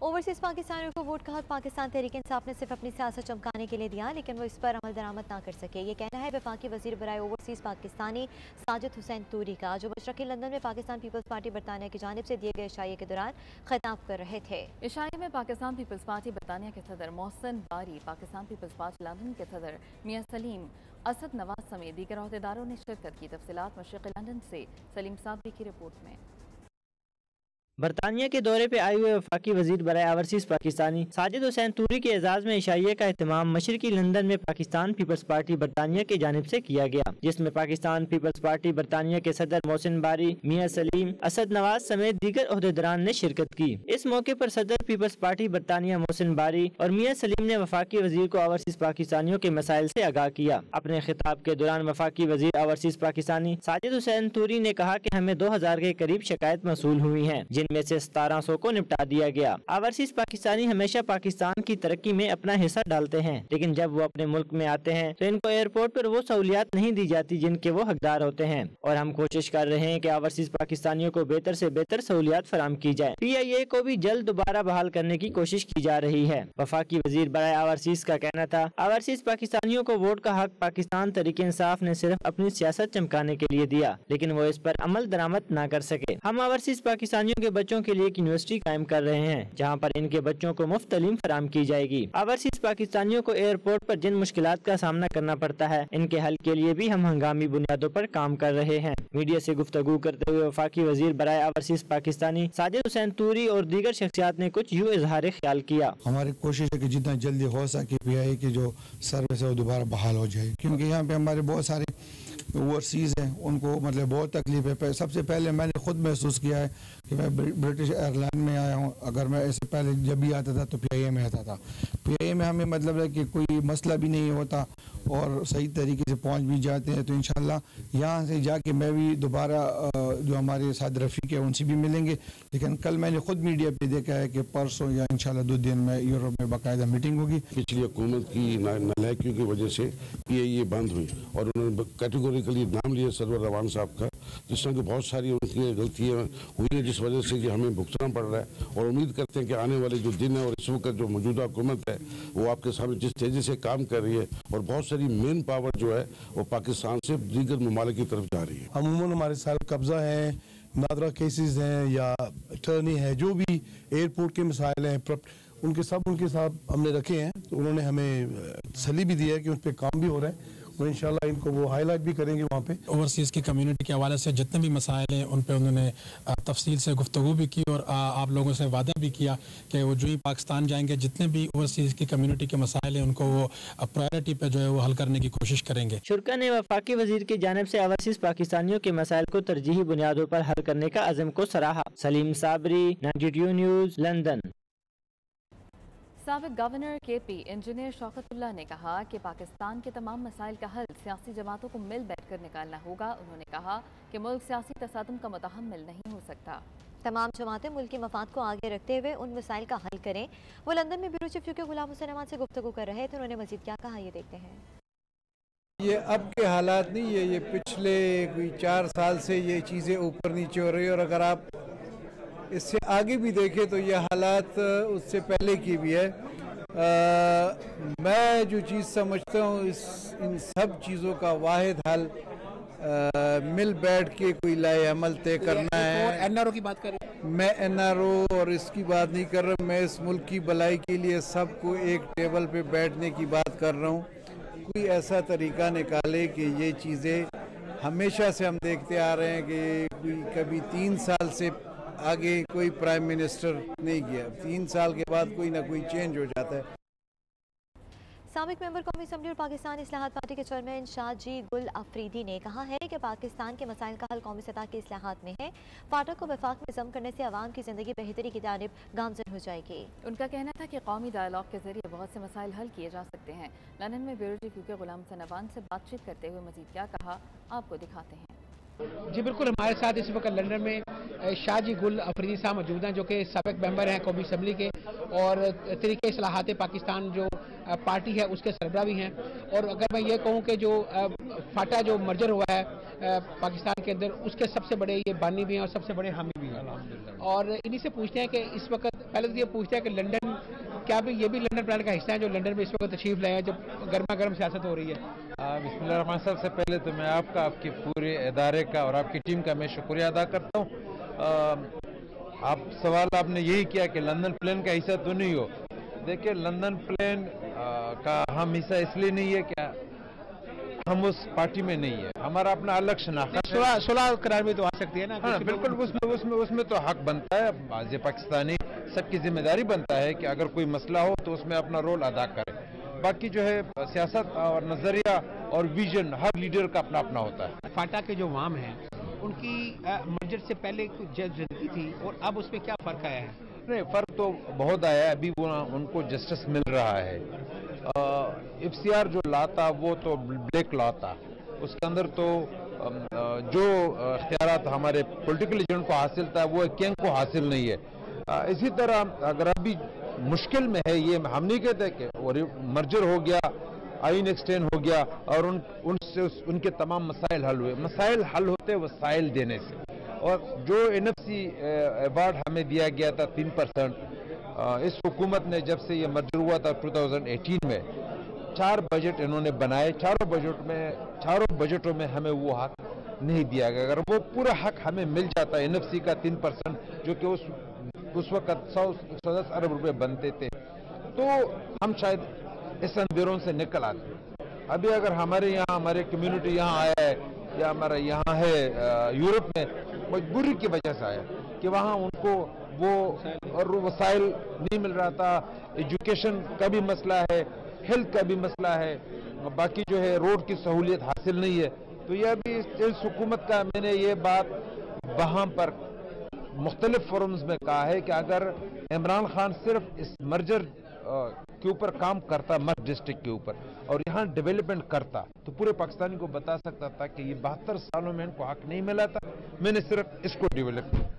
Overseas پاکستانیوں کو vote کا حق پاکستان تحریک انصاف نے صرف اپنی سیاست چمکانے کے لیے دیا، لیکن وہ اس پر عمل درآمد نہ کر سکے۔ یہ کہنا ہے وفاقی وزیر برائے اوورسیز پاکستانی ساجد حسین توری کا، جو مشرقی لندن میں پاکستان پیپلز پارٹی برطانیہ کی جانب سے دیے گئے عشائیے کے دوران خطاب کر رہے تھے۔ عشائیے میں پاکستان پیپلز پارٹی برطانیہ کے صدر محسن باری، پاکستان پیپلز پارٹی لندن کے صدر میاں سلیم، اسد نواز سمیت دیگر عہدیداروں نے شرکت کی۔ تفصیلات مشرقی لندن سے سلیم صابری کی رپورٹ میں۔ برطانیہ کے دورے پہ آئے ہوئے وفاقی وزیر برائے اوورسیز پاکستانی ساجد حسین توری کے اعزاز میں عشائیے کا اہتمام مشرقی لندن میں پاکستان پیپلز پارٹی برطانیہ کی جانب سے کیا گیا، جس میں پاکستان پیپلز پارٹی برطانیہ کے صدر محسن باری، میاں سلیم، اسد نواز سمیت دیگر عہدیداران نے شرکت کی۔ اس موقع پر صدر پیپلز پارٹی برطانیہ محسن باری اور میاں سلیم نے وفاقی وزیر کو اوورسیز پاکستانیوں کے مسائل سے آگاہ کیا۔ اپنے خطاب کے دوران وفاقی وزیر اوورسیز پاکستانی ساجد حسین توری نے کہا کہ ہمیں 2000 کے قریب شکایت موصول ہوئی ہیں، جن میں سے 1700 کو نپٹا دیا گیا۔ اوورسیز پاکستانی ہمیشہ پاکستان کی ترقی میں اپنا حصہ ڈالتے ہیں، لیکن جب وہ اپنے ملک میں آتے ہیں تو ان کو ایئرپورٹ پر وہ سہولیات نہیں دی جاتی جن کے وہ حقدار ہوتے ہیں، اور ہم کوشش کر رہے ہیں کہ اوورسیز پاکستانیوں کو بہتر سے بہتر سہولیات فراہم کی جائے۔ پی آئی اے کو بھی جلد دوبارہ بحال کرنے کی کوشش کی جا رہی ہے۔ وفاقی وزیر برائے اوورسیز کا کہنا تھا، اوورسیز پاکستانیوں کو ووٹ کا حق پاکستان تحریک انصاف نے صرف اپنی سیاست چمکانے کے لیے دیا، لیکن وہ اس پر عمل درآمد نہ کر سکے۔ ہم اوورسیز پاکستانیوں کے بچوں کے لیے یونیورسٹی قائم کر رہے ہیں، جہاں پر ان کے بچوں کو مفت تعلیم فراہم کی جائے گی۔ اوورسیز پاکستانیوں کو ایئرپورٹ پر جن مشکلات کا سامنا کرنا پڑتا ہے، ان کے حل کے لیے بھی ہم ہنگامی بنیادوں پر کام کر رہے ہیں۔ میڈیا سے گفتگو کرتے ہوئے وفاقی وزیر برائے اوورسیز پاکستانی ساجد حسین توری اور دیگر شخصیات نے کچھ یوں اظہار خیال کیا۔ ہماری کوشش ہے کہ جتنا جلدی ہو سکے پی آئی کی جو سروس ہے وہ دوبارہ بحال ہو جائے، کیونکہ یہاں پہ ہمارے بہت سارے اوورسیز ہیں، ان کو مطلب بہت تکلیف ہے۔ سب سے پہلے میں نے خود محسوس کیا ہے کہ میں برٹش ایئر لائن میں آیا ہوں، اگر میں ایسے پہلے جب بھی آتا تھا تو پی آئی اے میں آتا تھا۔ پی آئی اے میں ہمیں مطلب ہے کہ کوئی مسئلہ بھی نہیں ہوتا اور صحیح طریقے سے پہنچ بھی جاتے ہیں، تو انشاءاللہ یہاں سے جا کے میں بھی دوبارہ جو ہمارے ساتھ رفیق ہے ان سے بھی ملیں گے۔ لیکن کل میں نے خود میڈیا پہ دیکھا ہے کہ پرسوں یا انشاءاللہ 2 دن میں یورپ میں باقاعدہ میٹنگ ہوگی۔ پچھلی حکومت کی نالائکیوں کی وجہ سے پی آئی اے بند ہوئی، اور انہوں نے کیٹیگوریکلی نام لیا سرور روان صاحب کا، جس طرح کہ بہت ساری ان کی غلطیاں ہوئی ہیں جس وجہ سے کہ ہمیں بھگتنا پڑ رہا ہے، اور امید کرتے ہیں کہ آنے والے جو دن ہے اور اس وقت جو موجودہ حکومت ہے وہ آپ کے سامنے جس تیزی سے کام کر رہی ہے، اور بہت ساری مین پاور جو ہے وہ پاکستان سے دیگر ممالک کی طرف جا رہی ہے۔ عموماً ہمارے ساتھ قبضہ ہیں، نادرہ کیسز ہیں یا اٹرنی ہے، جو بھی ایئرپورٹ کے مسائل ہیں ان کے ساتھ ہم نے رکھے ہیں، تو انہوں نے ہمیں تسلی بھی دیا ہے کہ ان پہ کام بھی ہو رہا ہے، اور انشاءاللہ ان کو وہ ہائی لائٹ بھی کریں گے وہاں پہ۔ اوورسیز کی کمیونٹی کے حوالے سے جتنے بھی مسائل ہیں ان پہ انہوں نے تفصیل سے گفتگو بھی کی، اور آپ لوگوں سے وعدہ بھی کیا کہ وہ جو ہی پاکستان جائیں گے جتنے بھی اوورسیز کی کمیونٹی کے مسائل ہیں ان کو وہ پرائرٹی پہ جو ہے وہ حل کرنے کی کوشش کریں گے۔ شرکا نے وفاقی وزیر کی جانب سے اوورسیز پاکستانیوں کے مسائل کو ترجیحی بنیادوں پر حل کرنے کا عزم کو سراہا۔ سلیم صابری، 92 نیوز، لندن۔ سابق گورنر کے پی انجینئر شوکت اللہ نے کہا کہ پاکستان کے تمام مسائل کا حل سیاسی جماعتوں کو مل بیٹھ کر نکالنا ہوگا۔ انہوں نے کہا کہ ملک سیاسی تصادم کا متحمل نہیں ہو سکتا۔ تمام جماعتیں ملک کی مفاد کو آگے رکھتے ہوئے ان مسائل کا حل کریں۔ وہ لندن میں بیورو چیف غلام حسین امان سے گفتگو کر رہے تھے، انہوں نے مزید کیا کہا، یہ دیکھتے ہیں۔ یہ اب کے حالات نہیں، یہ پچھلے کوئی 4 سال سے یہ چیزیں اوپر نیچے ہو رہی ہیں، اور اگر آپ اس سے آگے بھی دیکھیں تو یہ حالات اس سے پہلے کی بھی ہے۔ میں جو چیز سمجھتا ہوں ان سب چیزوں کا واحد حل مل بیٹھ کے کوئی لائے عمل طے کرنا ہے۔ این آر او کی بات کریں، میں این آر او اور اس کی بات نہیں کر رہا، میں اس ملک کی بھلائی کے لیے سب کو ایک ٹیبل پہ بیٹھنے کی بات کر رہا ہوں۔ کوئی ایسا طریقہ نکالے کہ یہ چیزیں ہمیشہ سے ہم دیکھتے آ رہے ہیں کہ کبھی 3 سال سے آگے کوئی پرائم منسٹر نہیں گیا، 3 سال کے بعد کوئی نہ کوئی چینج ہو جاتا ہے۔ سابق ممبر قومی اسمبلی اور پاکستان اصلاحات پارٹی کے چیئرمین شاہ جی گل افریدی نے کہا ہے کہ پاکستان کے مسائل کا حل قومی سطح کے اصلاحات میں ہے۔ فاٹک کو وفاق میں ضم کرنے سے عوام کی زندگی بہتری کی جانب گامزن ہو جائے گی۔ ان کا کہنا تھا کہ قومی ڈائلاگ کے ذریعے بہت سے مسائل حل کیے جا سکتے ہیں۔ لندن میں بیورو چیف غلام حسین امان سے بات چیت کرتے ہوئے مزید کیا کہا، آپ کو دکھاتے ہیں۔ جی بالکل، ہمارے ساتھ اس وقت لندن میں شاہ جی گل افریدی صاحب موجود ہیں، جو کہ سابق ممبر ہیں قومی اسمبلی کے، اور طریقہ اصلاحات پاکستان جو पार्टी है उसके सरबराह भी हैं। और अगर मैं ये कहूँ कि जो फाटा जो मर्जर हुआ है पाकिस्तान के अंदर, उसके सबसे बड़े ये बानी भी हैं और सबसे बड़े हामी भी हैं। और इन्हीं से पूछते हैं कि इस वक्त, पहले तो ये पूछते हैं कि लंदन, क्या भी ये भी लंदन प्लान का हिस्सा है जो लंदन में इस वक्त तशरीफ लाए हैं जब गर्मा गर्म सियासत हो रही है? बिस्मिल्लाह, सबसे पहले तो मैं आपका, आपके पूरे इदारे का और आपकी टीम का मैं शुक्रिया अदा करता हूँ। आप सवाल आपने यही किया कि लंदन प्लान का हिस्सा तो नहीं हो। देखिए, लंदन प्लान का हम हिस्सा इसलिए नहीं है कि हम उस पार्टी में नहीं है, हमारा अपना अलग शनाख्त है। सुलह करार में तो आ सकती है ना? हाँ, बिल्कुल, उसमें तो हक बनता है, बाज़ पाकिस्तानी सबकी जिम्मेदारी बनता है कि अगर कोई मसला हो तो उसमें अपना रोल अदा करे। बाकी जो है सियासत और नजरिया और विजन हर लीडर का अपना अपना होता है। फाटा के जो वाम हैं उनकी मर्जर से पहले कुछ जिंदगी थी और अब उसमें क्या फर्क आया है? नहीं, फर्क तो बहुत आया है। अभी वो उनको जस्टिस मिल रहा है। इफ्तियार जो लॉ था वो तो ब्लैक लॉ था, उसके अंदर तो जो इख्तियारात हमारे पॉलिटिकल एजेंट को हासिल था वो किंग को हासिल नहीं है। इसी तरह अगर अभी मुश्किल में है, ये हम नहीं कहते कि मर्जर हो गया, आइन एक्सटेंड हो गया और उनके तमाम मसाइल हल हुए। मसाइल हल होते वसाइल देने से। और जो NFC अवार्ड हमें दिया गया था 3%, इस हुकूमत ने जब से ये मर्जर हुआ था 2018 में 4 बजट इन्होंने बनाए। चारों बजटों में हमें वो हक नहीं दिया गया। अगर वो पूरा हक हमें मिल जाता NFC का 3%, जो कि उस वक्त 110 अरब रुपए बनते थे, तो हम शायद इस अंधेरों से निकल आते। अभी अगर हमारे यहाँ, हमारे कम्युनिटी यहाँ आया है या हमारा यहाँ है यूरोप में, मजबूरी की वजह से आया कि वहाँ उनको वो और वसाइल नहीं मिल रहा था। एजुकेशन का भी मसला है, हेल्थ का भी मसला है, बाकी जो है रोड की सहूलियत हासिल नहीं है। तो ये अभी इस हुकूमत का, मैंने ये बात वहाँ पर मुख्तलिफ फोरम्स में कहा है कि अगर इमरान खान सिर्फ इस मर्जर के ऊपर काम करता, मर्ज डिस्ट्रिक्ट के ऊपर, और यहाँ डेवलपमेंट करता, तो पूरे पाकिस्तानी को बता सकता था कि ये 72 सालों में इनको हक नहीं मिला था, मैंने सिर्फ इसको डेवलप किया।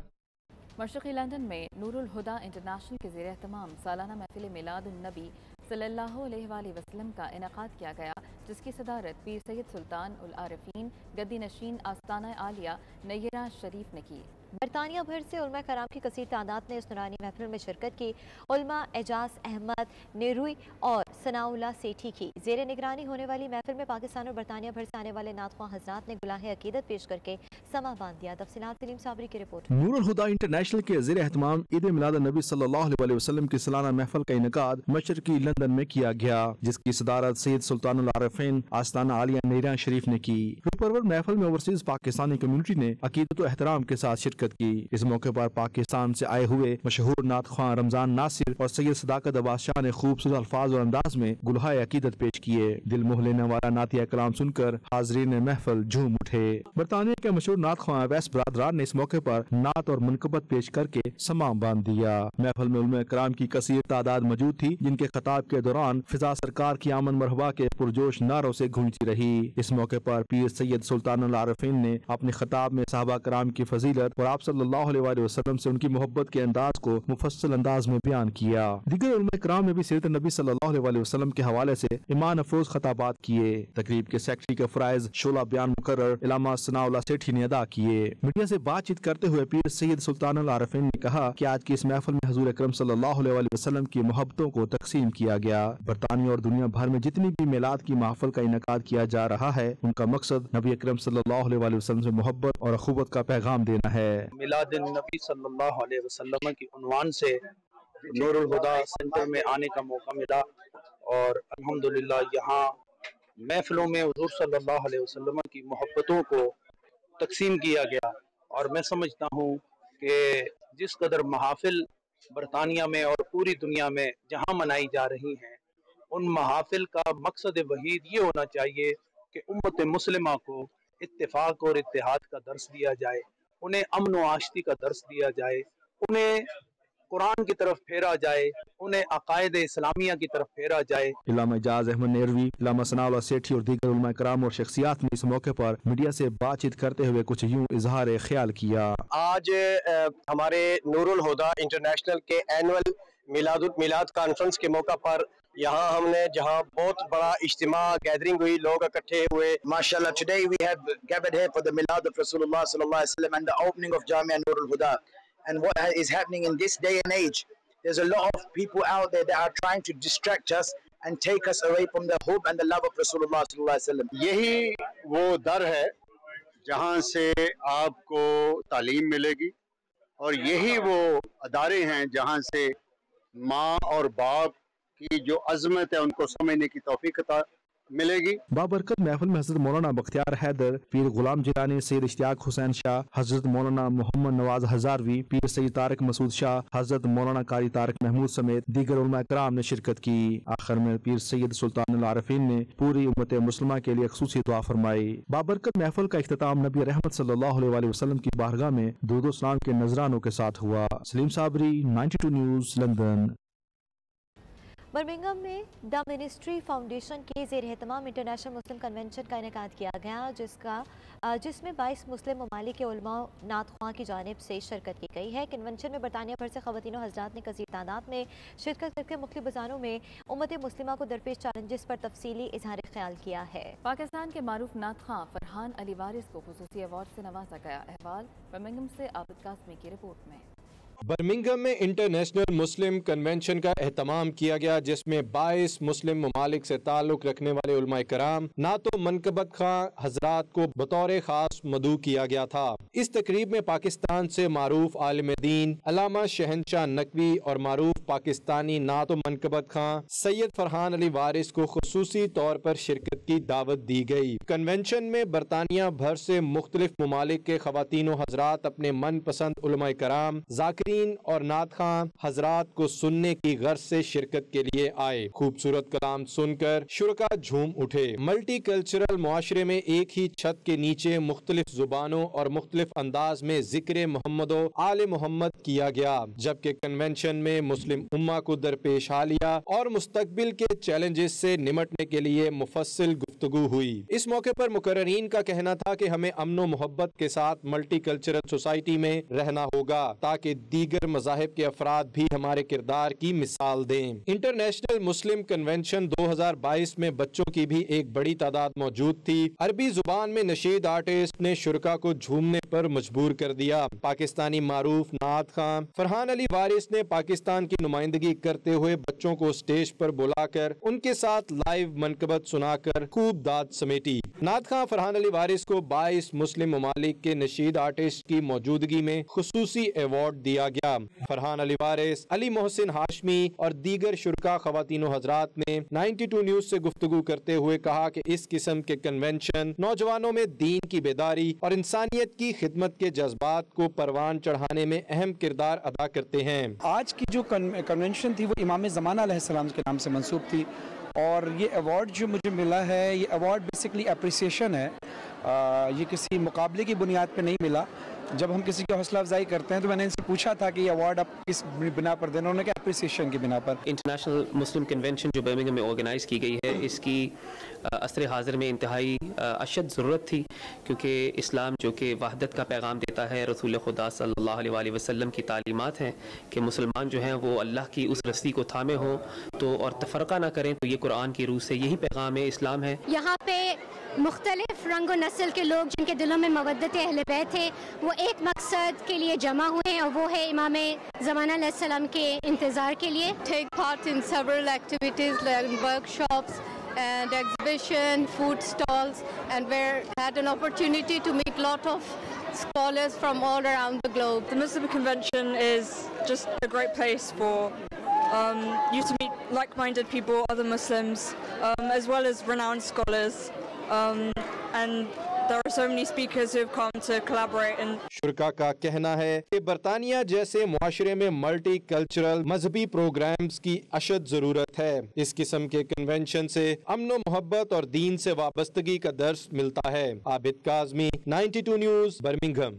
मशरक़ी लंदन में नूरुल हुदा इंटरनेशनल के ज़ेर एहतमाम सालाना महफिल मिलादुन नबी सल्लल्लाहु अलैहि वसल्लम का इनेकाद किया गया, जिसकी सदारत पीर सैयद सुल्तान उल आरिफीन गद्दी नशीन आस्ताना आलिया नैरा शरीफ ने की। बरतानिया भर से उलमा कराम की कसीर तादाद ने इस नूरानी महफिल में शिरकत की। उलमा एजाज अहमद नेरुई और सनाउल्लाह सेठी की ज़ेर निगरानी होने वाली महफिल में पाकिस्तान और बरतानिया भर से आने वाले नातख्वां हज़रात ने गुलाहे अकीदत पेश करके समा बांध दिया। तफसीलात सलीम साबरी की रिपोर्ट। नूरुल हुदा इंटरनेशनल के ज़ेर एहतमाम ईद मिलाद नबी सल्लल्लाहु अलैहि वसल्लम की सालाना महफिल का इनेकाद मशरक़ी लंदन में किया गया, जिसकी सदारत सैयद सुल्तान उल आरिफीन आस्ताना आलिया नैरा शरीफ ने की। रुपरवर महफिल में ओवरसीज पाकिस्तानी कम्युनिटी ने अकीदत व एहतराम के साथ शिरकत की। इस मौके पर पाकिस्तान से आए हुए मशहूर नात ख्वां रमजान नासिर और सैयद सदाकत अब्बास शाह ने खूबसूरत अल्फाज और अंदाज में गुलहाए अकीदत पेश किए। दिल मोह लेने वाला नातिया कलाम सुनकर हाजरीन महफिल झूम उठे। बरतानिया के मशहूर नात ख्वां वैस बरादरान ने इस मौके पर नात और मनकबत पेश करके समा बांध दिया। महफिल में उलमा कराम की कसीर तादाद मौजूद थी, जिनके खिताब के दौरान फिजा सरकार की आमद मरहबा के पुरजोश नारों से गूंजती रही। इस मौके पर पीर सैयद सुल्तान उल आरिफीन ने अपने खिताब में सहाबा कराम की फजीलत और आप सल्लल्लाहु अलैहि वसल्लम से उनकी मोहब्बत के अंदाज को मुफस्सल अंदाज में बयान किया। दीगर उलमा कराम ने भी सीरत नबी सल्लल्लाहु अलैहि वसल्लम के हवाले से ईमान अफरोज खताबात किए। तकरीब के सेक्रेटरी के फराइज शोला बयान मुकर्रर इलामा सनाउल्लाह सेठी ने अदा किए। मीडिया से बातचीत करते हुए पीर सैयद सुल्तान उल आरिफीन ने कहा कि आज की इस महफिल में हुजूर अकरम सल्लल्लाहु अलैहि वसल्लम की मोहब्बतों को तकसीम किया गया। बरतानिया और दुनिया भर में जितनी भी मिलाद की महफिल का इनेकाद किया जा रहा है, उनका मकसद नबी अकरम सल्लल्लाहु अलैहि वसल्लम से मोहब्बत और अखुवत का पैगाम देना है। मिलाद नबी सल्लल्लाहु अलैहि वसल्लम की उन्वान से नूरुल हुदा सेंटर में आने का मौका मिला और अल्हम्दुलिल्लाह यहाँ महफिलों में हुजूर सल्लल्लाहु अलैहि वसल्लम की मोहब्बतों को तकसीम किया गया। और मैं समझता हूँ कि जिस कदर महाफिल बरतानिया में और पूरी दुनिया में जहाँ मनाई जा रही हैं, उन महाफिल का मकसद वहीद ये होना चाहिए कि उम्मत मुस्लिमा को इत्तेफाक और इत्तेहाद का दर्स दिया जाए, उन्हें अमन व आश्ती का दर्स दिया जाए, उन्हें कुरान की तरफ फेरा जाए, उन्हें अकायद इस्लामिया की तरफ फेरा जाए। इलामा एजाज अहमद नेरवी, इलामा सनाउल्लाह सेठी और दीगर उलमा कराम और शख्सियात ने इस मौके पर मीडिया से बातचीत करते हुए कुछ यूं इजहार ख्याल किया। आज हमारे नूरुल हुदा इंटरनेशनल के एनुअल मिलाद कॉन्फ्रेंस के मौका पर यहाँ हमने जहाँ बहुत बड़ा इज्तिमा गैदरिंग हुई, लोग इकट्ठे हुए. Mashallah, today we have gathered here for the Milad of Rasulullah sallallahu alaihi wasallam and the opening of Jamia Nurul Huda. And what is happening in this day and age, there's a lot of people out there that are trying to distract us and take us away from the hope and the love of Rasulullah sallallahu alaihi wasallam. यही वो दर है जहाँ से आपको तालीम मिलेगी और यही वो अदारे हैं जहाँ से माँ और बाप की जो अज़मत है उनको समझने की तौफीक अता मिलेगी. बाबरकत महफिल में हजरत मौलाना बख्तियार हैदर, पीर गुलाम जिलानी, सैयद इश्तियाक हुसैन शाह, हजरत मौलाना मोहम्मद नवाज हजारवी, पीर सैयद तारिक मसूद शाह, हजरत मौलाना कारी तारिक महमूद समेत दीगर उलमा कराम ने शिरकत की. आखिर में पीर सैयद सुल्तानुल आरिफीन ने पूरी उम्मत मुस्लिमा के लिए खसूसी दुआ फरमाई. बाबरकत महफिल का इख्तिताम नबी रहमत सल्लल्लाहु अलैहि वसल्लम की बारगाह में दुरूद व सलाम के नजरानों के साथ हुआ. Saleem Sabri, 92 news, London. Birmingham में द मिनिस्ट्री फाउंडेशन के ज़ेर एहतमाम इंटरनेशनल मुस्लिम कन्वेंशन का इनेकाद किया गया, जिसमें 22 मुस्लिम ममालिक के उलमा नात ख्वां की जानिब से शिरकत की गई है. कन्वेंशन में बरतानिया भर से ख़वातीन और हज़रात ने कसीर तादाद में शिरकत करके मुख्तलिफ बज़ारों में उम्मत मुस्लिमा को दरपेश चैलेंजेस पर तफसीली इजहार ख्याल किया है. पाकिस्तान के मारूफ नात ख्वां फरहान अली वारिस को खुसूसी अवार्ड से नवाजा गया. अहवाल बर्मिंघम से आबिद कासमी की रिपोर्ट में. बर्मिंघम में इंटरनेशनल मुस्लिम कन्वेंशन का एहतमाम किया गया, जिसमें 22 मुस्लिम ममालिक से ताल्लुक़ रखने वाले उलमाए कराम नातो मनकबत खां हजरात को बतौर ख़ास मदऊ किया गया था. इस तकरीब में पाकिस्तान से मारूफ आलिम दीन अल्लामा शहनशाह नकवी और मारूफ पाकिस्तानी नातो मनकबत खां सैयद फरहान अली वारिस को खुसूसी तौर पर शिरकत की दावत दी गई. कन्वेंशन में बरतानिया भर से मुख्तलिफ ममालिक के ख़वातीन व हजरात अपने मन पसंद उलमाए कराम, ज़ाकिरीन और नात खां हजरात को सुनने की गर्ज से शिरकत के लिए आए. खूबसूरत कलाम सुनकर शुरका झूम उठे. मल्टी कल्चरल मुआशरे में एक ही छत के नीचे मुख्तलिफ जुबानों और मुख्तलिफ अंदाज में जिक्र मोहम्मदो आले मोहम्मद किया गया, जबकि कन्वेंशन में मुस्लिम उम्मा को दरपेश हालिया और मुस्तकबिल के चैलेंजेस से निमटने के लिए मुफस्सिल गुफ्तगू हुई. इस मौके पर मुकर्ररीन का कहना था कि हमें अमन मोहब्बत के साथ मल्टी कल्चरल सोसाइटी में रहना होगा ताकि दीगर मज़ाहिब के अफराद भी हमारे किरदार की मिसाल दें. इंटरनेशनल मुस्लिम कन्वेंशन 2022 में बच्चों की भी एक बड़ी तादाद मौजूद थी. अरबी जुबान में नशीद आर्टिस्ट ने शुरका को झूमने पर मजबूर कर दिया. पाकिस्तानी मारूफ नात खां फरहान अली वारिस ने पाकिस्तान की नुमाइंदगी करते हुए बच्चों को स्टेज पर बुलाकर उनके साथ लाइव मनकबत सुनाकर खूब दाद समेटी. नात खां फरहान अली वारिस को 22 मुस्लिम ममालिक के नशीद आर्टिस्ट की मौजूदगी में खुसूसी अवार्ड दिया गया. फरहान अली वारिस, अली मोहसिन हाशमी और दीगर शुरका ख़वातीनो हजरात ने 92 न्यूज़ से गुफ्तगू करते हुए कहा कि इस किस्म के कन्वेंशन नौजवानों में दीन की बेदारी और इंसानियत की खिदमत के जज्बात को परवान चढ़ाने में अहम किरदार अदा करते हैं. आज की जो कन्वेंशन थी वो इमाम ज़माना अलैहिस्सलाम के नाम से मंसूब थी और ये अवार्ड जो मुझे मिला है, ये अवार्ड बेसिकली अप्रिसिएशन है. ये किसी मुकाबले की बुनियाद पे नहीं मिला. जब हम किसी की हौसला अफजाई करते हैं तो मैंने इनसे पूछा था कि ये अवार्ड आप किस बिना पर देना, उन्होंने कहा अप्रिसिएशन की बिना पर. इंटरनेशनल मुस्लिम कन्वेंशन जो बर्मिंघम में ऑर्गेनाइज़ की गई है, इसकी असर हाज़िर में इंतहाई अशद ज़रूरत थी, क्योंकि इस्लाम जो कि वहदत का पैगाम देता है, रसूल खुदा सल्लल्लाहु अलैहि वसल्लम की तालीमात हैं कि मुसलमान जो हैं वो अल्लाह की उस रस्सी को थामे हों तो और तफरका ना करें, तो ये कुरान की रूह से यही पैगाम है, इस्लाम है. यहाँ पे मुख्तलिफ रंग और नस्ल के लोग जिनके दिलों में मवद्दत अहले बैत है, वो एक मकसद के लिए जमा हुए हैं और वो है इमाम ज़माना अलैहिस्सलाम के इंतज़ार के लिए. Take part in several activities like workshops and exhibition, food stalls, and we had an opportunity to meet lot of scholars from all around the globe. The Muslim Convention is just a great place for you to meet like-minded people, other Muslims, as well as renowned scholars, and there are so many speakers who have come to collaborate. And शुरका का कहना है कि बरतानिया जैसे मुआशरे में multi cultural मजहबी programmes की अशद ज़रूरत है. इस किस्म के कन्वेंशन से अमन मोहब्बत और दीन से वाबस्तगी का दर्स मिलता है. Abid Kazmi, 92 news, Birmingham.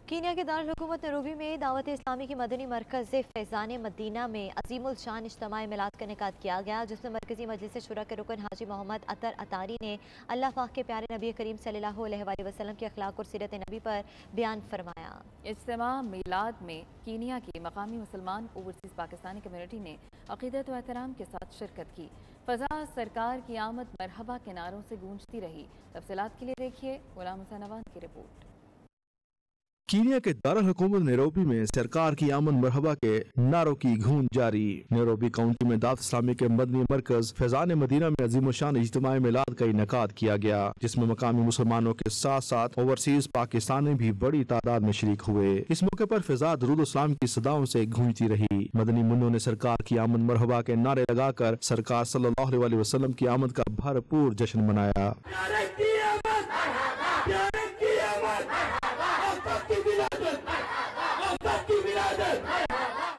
Kenya के दारुल हुकूमत नैरोबी में दावत इस्लामी की मदनी मरकज़ फैज़ान मदीना में अज़ीमुल शान इज्तिमाई मिलाद का इनेकाद किया गया, जिसमें मरकज़ी मजलिस शुरा के रुकन हाजी मोहम्मद अतर अतारी ने अल्लाह पाक के प्यारे नबी करीम सल्लल्लाहु अलैहि वसल्लम के अखलाक और सीरत नबी पर बयान फरमाया। इज्तिमा मिलाद में कीनिया की मकामी मुसलमान ओवरसीज़ पाकिस्तानी कम्यूनिटी ने अक़ीदत व एहतराम के साथ शिरकत की। फ़ज़ा सरकार की आमद मरहबा के नारों से गूंजती रही। तफ़सीलात के लिए देखिए गुलाम हुसैन अवान की रिपोर्ट। कीनिया के दारुल हुकूमत नैरोबी में सरकार की आमद मरहबा के नारों की गूंज जारी। नैरोबी काउंटी में दावत इस्लामी के मदनी मरकज फैज़ान मदीना में अज़ीमुशान इज्तिमाई मिलाद का इनेकाद किया गया, जिसमें मकामी मुसलमानों के साथ साथ ओवरसीज पाकिस्तानी भी बड़ी तादाद में शरीक हुए। इस मौके पर फिजा दुरूद इस्लाम की सदाओं से गूंजती रही। मदनी मुन्नों ने सरकार की आमद मरहबा के नारे लगाकर सरकार सल्लल्लाहु अलैहि वसल्लम की आमद का भरपूर जश्न मनाया।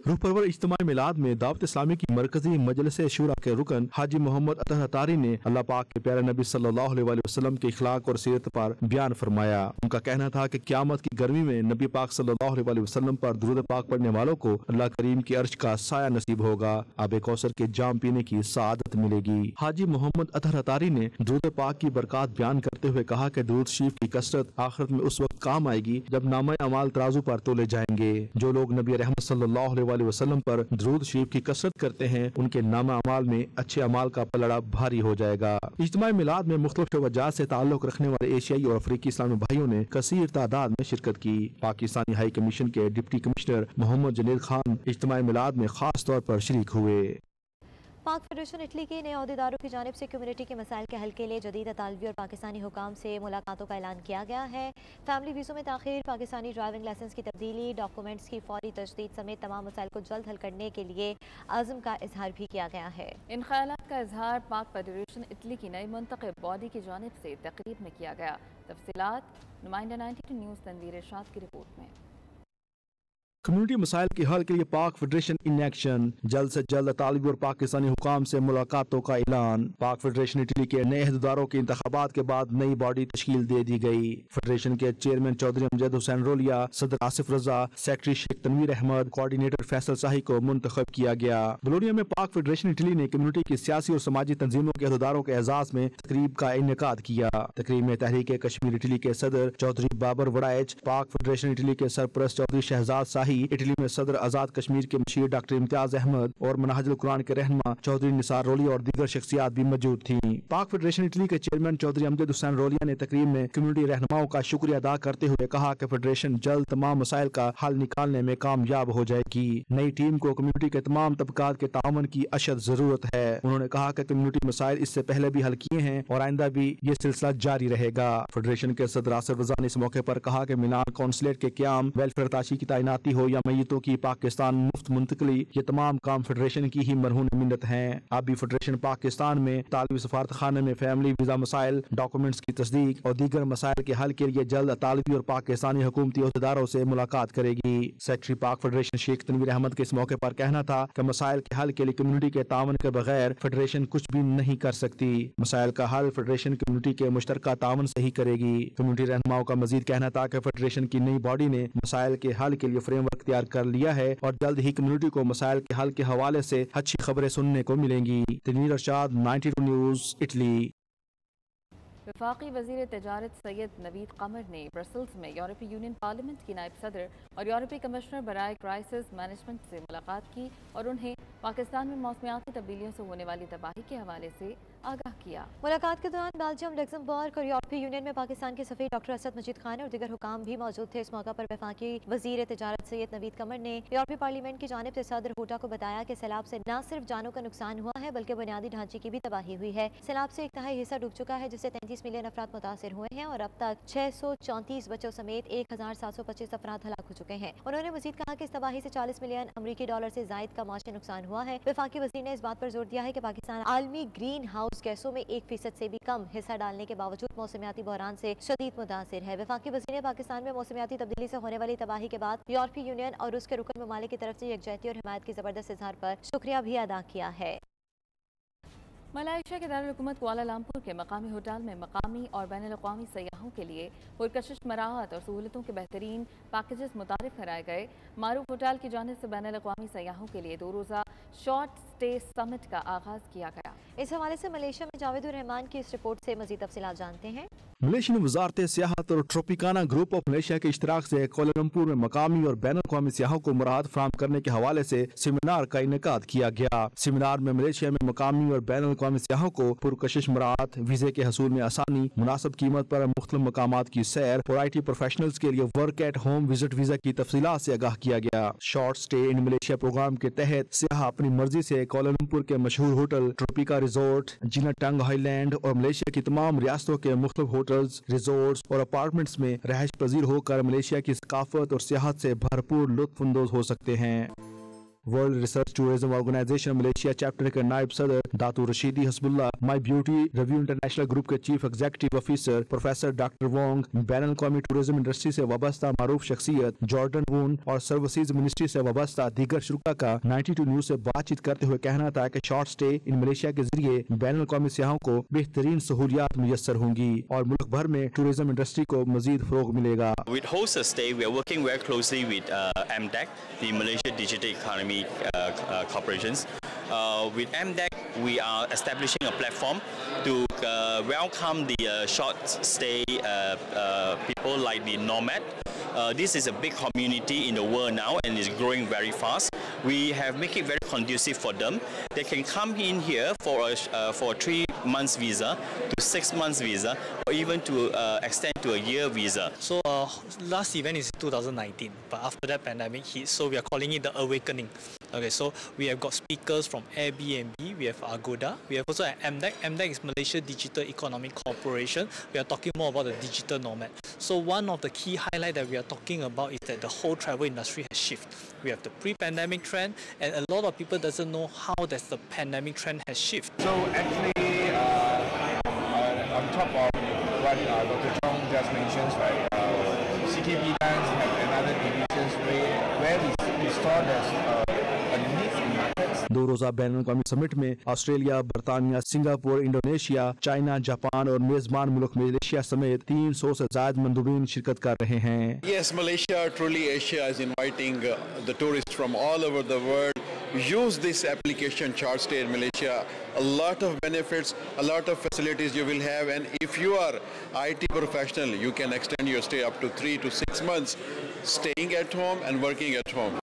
रूह परवर इज्तिमाई मिलाद में दावत इस्लामी की मरकजी मजलिस शुरा के रुकन हाजी मोहम्मद अतर अतारी ने अल्लाह पाक के प्यारे नबी सल्लल्लाहु अलैहि वसल्लम के इखलाक और सीरत पर बयान फरमाया। उनका कहना था कि क़यामत की गर्मी में नबी पाक सल्लल्लाहु अलैहि वसल्लम पर दुरूद पाक पढ़ने वालों को अल्लाह करीम की अर्श का साया नसीब होगा, आबे कौसर के जाम पीने की सआदत मिलेगी। हाजी मोहम्मद अतर अतारी ने दुरूद पाक की बरकत बयान करते हुए कहा कि दुरूद शरीफ की कसरत आखिरत में उस वक्त काम आएगी जब नामा अमाल तराजू पर तोले जाएंगे। जो लोग नबी रहमत सल्लल्लाहु अलैहि वसल्लम पर दुरूद शरीफ की कसरत करते हैं, उनके नामा अमाल में अच्छे अमाल का पलड़ा भारी हो जाएगा। इज्तिमाई मिलाद में मुख्तलिफ वजह से ताल्लुक रखने वाले एशियाई और अफ्रीकी इस्लामी भाइयों ने कसीर तादाद में शिरकत की। पाकिस्तानी हाई कमीशन के डिप्टी कमिश्नर मोहम्मद जलील खान इज्तिमाई मिलाद में खास तौर पर शरीक हुए। पाक फेडरेशन इटली के नए अहदेदारों की जानिब से कम्युनिटी के मसाइल के हल के लिए जदीद अतालवी और पाकिस्तानी हुकाम से मुलाकातों का ऐलान किया गया है। फैमिली वीज़ों में ताख़ीर, पाकिस्तानी ड्राइविंग लाइसेंस की तब्दीली, डॉक्यूमेंट्स की फौरी तजदीद समेत तमाम मसाइल को जल्द हल करने के लिए आज़म का इजहार भी किया गया है। इन ख्यालात का इजहार पाक फेडरेशन इटली की नई मुंतखब बॉडी की जानिब से तकरीब में किया गया। तफसीलात नुमाइंदा 92 न्यूज़ तनवीर इरशाद की रिपोर्ट में। कम्युनिटी मसाइल के हल के लिए पाक फेडरेशन इन एक्शन, जल्द से जल्द तालिब और पाकिस्तानी हुकाम से मुलाकातों का ऐलान। पाक फेडरेशन इटली के नए अहदेदारों के इंतखाबात के बाद नई बॉडी तश्कील दे दी गई। फेडरेशन के चेयरमैन चौधरी अमजद हुसैन रोलिया, सदर आसिफ रजा, सेक्रेटरी शेख तनवीर अहमद, कोऑर्डिनेटर फैसल शाही को मुंतखब किया गया। बलोनिया में पाक फेडरेशन इटली ने कम्युनिटी की सियासी और समाजी तंजीमों के अहदेदारों के एजाज में तकरीब का इनेकाद किया। तकरीब में तहरीक कश्मीर इटली के सदर चौधरी बाबर वड़ाइच, पाक फेडरेशन इटली के सरपरस्त चौधरी शहजाद शाही, इटली में सदर आजाद कश्मीर के मशीर डॉक्टर इम्तियाज अहमद और मनाहजुल कुरान के रहनुमा चौधरी निसार रोलिया और दीगर शख्सियात भी मौजूद थी। पाक फेडरेशन इटली के चेयरमैन चौधरी अमजद हुसैन रोलिया ने तकरीब में कम्युनिटी रहनुमाओं का शुक्रिया अदा करते हुए कहा कि फेडरेशन जल्द तमाम मसाइल का हल निकालने में कामयाब हो जाएगी। नई टीम को कम्युनिटी के तमाम तबकात के ताउन की अशद जरूरत है। उन्होंने कहा कि कम्युनिटी मसाइल इससे पहले भी हल किए हैं और आइंदा भी ये सिलसिला जारी रहेगा। फेडरेशन के सदर आसिफ रजा ने इस मौके पर कहा कि मिलान कौंसलेट के क्याम, वेलफेयर ताशी की तैनाती हो या मैयतों की पाकिस्तान मुफ्त मुंतकली, ये तमाम काम फेडरेशन की ही मरहून मिन्नत हैं। अब भी फेडरेशन पाकिस्तान में तालिबी सफारत खाने में फैमिली वीजा मसाइल, डॉक्यूमेंट्स की तस्दीक और दीगर मसाइल के हल के लिए जल्द तालिबी और पाकिस्तानी हुकूमती अहदेदारों से मुलाकात करेगी। सेक्रेटरी पाक फेडरेशन शेख तनवीर अहमद के इस मौके पर कहना था कि मसाइल के हल के लिए कम्युनिटी के तावन के बगैर फेडरेशन कुछ भी नहीं कर सकती। मसाइल का हल फेडरेशन कम्युनिटी के मुश्तरका तावन से ही करेगी। कम्युनिटी रहनुमाओं का मजीद कहना था कि फेडरेशन की नई बॉडी ने मसाइल के हल के लिए फ्रेमवर्क तैयार कर लिया है और जल्द ही कम्युनिटी को मसाइल के हल के हवाले से अच्छी खबरें सुनने को मिलेंगी। तनवीर इरशाद, 92 न्यूज़, इटली। वफाकी वज़ीर तजारत सैयद नवीद कमर ने ब्रसल्स में यूरोपीय यूनियन पार्लियामेंट की नायब सदर और यूरोपीय कमिश्नर बराए क्राइसिस मैनेजमेंट से मुलाकात की और उन्हें पाकिस्तान में मौसमियाती तब्दीलियों से होने वाली तबाही के हवाले से आगाह किया। मुलाकात के दौरान बेल्जियम, लग्जमबर्ग और यूरोपीय यूनियन में पाकिस्तान के सफीर डॉक्टर असद मजीद खान और दीगर हुकाम भी मौजूद थे। इस मौका पर वफाकी वज़ीर तजारत सैयद नवीद कमर ने यूरोपीय पार्लियामेंट की जानिब से सदर हुटा को बताया कि सैलाब से न सिर्फ जानों का नुकसान हुआ है बल्कि बुनियादी ढांचे की भी तबाही हुई है। सैलाब से 1/3 हिस्सा डूब चुका है, जिससे 33 मिलियन अफराद मुतासिर हुए हैं और अब तक 634 बच्चों समेत 1725 अफराद हलाक हो चुके हैं। उन्होंने मजीद कहा कि इस तबाही से 40 मिलियन अमरीकी डॉलर से जायद का माशी नुकसान हुआ है। वफाकी वज़ीर ने इस बात पर जोर दिया है कि पाकिस्तान आलमी ग्रीन हाउस गैसों में 1% से भी कम हिस्सा डालने के बावजूद मौसमियाती बहरान से शदीद मुतासिर है। वफाकी वज़ीर ने पाकिस्तान में मौसमियाती तब्दीली से होने वाली तबाही के बाद यूरोपीय यूनियन और उसके रुकन ममालिक की तरफ से यकजहती और हिमायत की जबरदस्त इजहार पर शुक्रिया भी अदा किया है। मलाइशिया के दारुल-हुकूमत कुआलालंपुर के मकामी होटल में मकामी और बैनुल-अक़वामी सयाहों के लिए पुरकशिश मराहत और सहूलतों के बेहतरीन पैकेजेस मुतारिफ कराए गए। मारूफ होटल की जानिब से बैनुल-अक़वामी सयाहों के लिए 2 रोज़ा शॉर्ट स्टे समिट का आगाज़ किया गया। इस हवाले से मलेशिया में जावेद रहमान की इस रिपोर्ट से मज़ीद तफसीलात जानते हैं। मलेशियन वज़ारत सियाहत और ट्रोपिकाना ग्रुप ऑफ मलेशिया के इश्तराक से कुआलालंपुर में मकामी और बैनुल-अक़वामी सियाहों को मुराहत फराहम करने के हवाले से सेमिनार का इनेकाद किया गया। सेमिनार में मलेशिया में मकामी और बैनुल-अक़वामी सियाहों को पुरकशिश मुराहत, वीजे के हसूल में आसानी, मुनासिब कीमत पर मुख्तलिफ मकामात की सैर और IT प्रोफेशनल्स के लिए work at home visit visa की तफसीलात से आगाह किया गया। Short stay in Malaysia program के तहत सियाह अपनी मर्जी से कुआलालंपुर के मशहूर hotel Tropika resort, Genting highland और मलेशिया की तमाम रियासतों के मुख्तलिफ होटल्स, रिजोर्ट्स और अपार्टमेंट्स में रहायश पजीर होकर मलेशिया की सकाफत और सियाहत से भरपूर लुत्फअंदोज हो सकते हैं। World research tourism organisation Malaysia chapter के नायब सदर Datu Rashidi Hasbullah, my beauty review international group के chief executive officer professor doctor Wong, बैनुल-अक़वामी टूरिज्म इंडस्ट्री से वाबस्ता मारूफ शख्सियत जॉर्डन वून और सर्विसेज मिनिस्ट्री से वाबस्ता दीगर शुरा का 92 न्यूज से बातचीत करते हुए कहना था कि शॉर्ट स्टे इन मलेशिया के जरिए बैनुल-अक़वामी सियाहों को बेहतरीन सहूलियात मुयस्सर होंगी और मुल्क भर में टूरिज्म इंडस्ट्री को मजीद फरोग मिलेगा। With Host Stay, we are working very closely with MDEC, the Malaysia Digital Economy corporations. With MDEC, we are establishing a platform to welcome the short stay people like the nomad. This is a big community in the world now and is growing very fast. We have make it very conducive for them. They can come in here for a 3 months visa to 6 months visa or even to extend to a year visa. So last event is 2019, but after that pandemic hit, so we are calling it the awakening. Okay, so we have got speakers from Airbnb, we have Agoda, we have also MDEC. MDEC is Malaysia Digital Economic Corporation. We are talking more about the digital nomad. So one of the key highlights that we are talking about is that the whole travel industry has shifted. We have the pre-pandemic trend, and a lot of people doesn't know how that the pandemic trend has shifted. So actually, on top of what Dr. Chong just mentioned, right, CKB banks have another divisions where we saw there's a need in markets. 2 रोजा बैनुल-अक़वामी summit में Australia, बरतानिया, Singapore, Indonesia, China, Japan और मेजबान मुल्क Malaysia समेत 300 से ज्यादा मंदूबीन शिरकत कर रहे हैं। Yes, Malaysia, truly Asia is inviting the tourists from all over the world. Use this application, Short Stay in Malaysia. A lot of benefits, a lot of facilities you will have, and if you are IT professional, you can extend your stay up to 3 to 6 months, staying at home and working at home.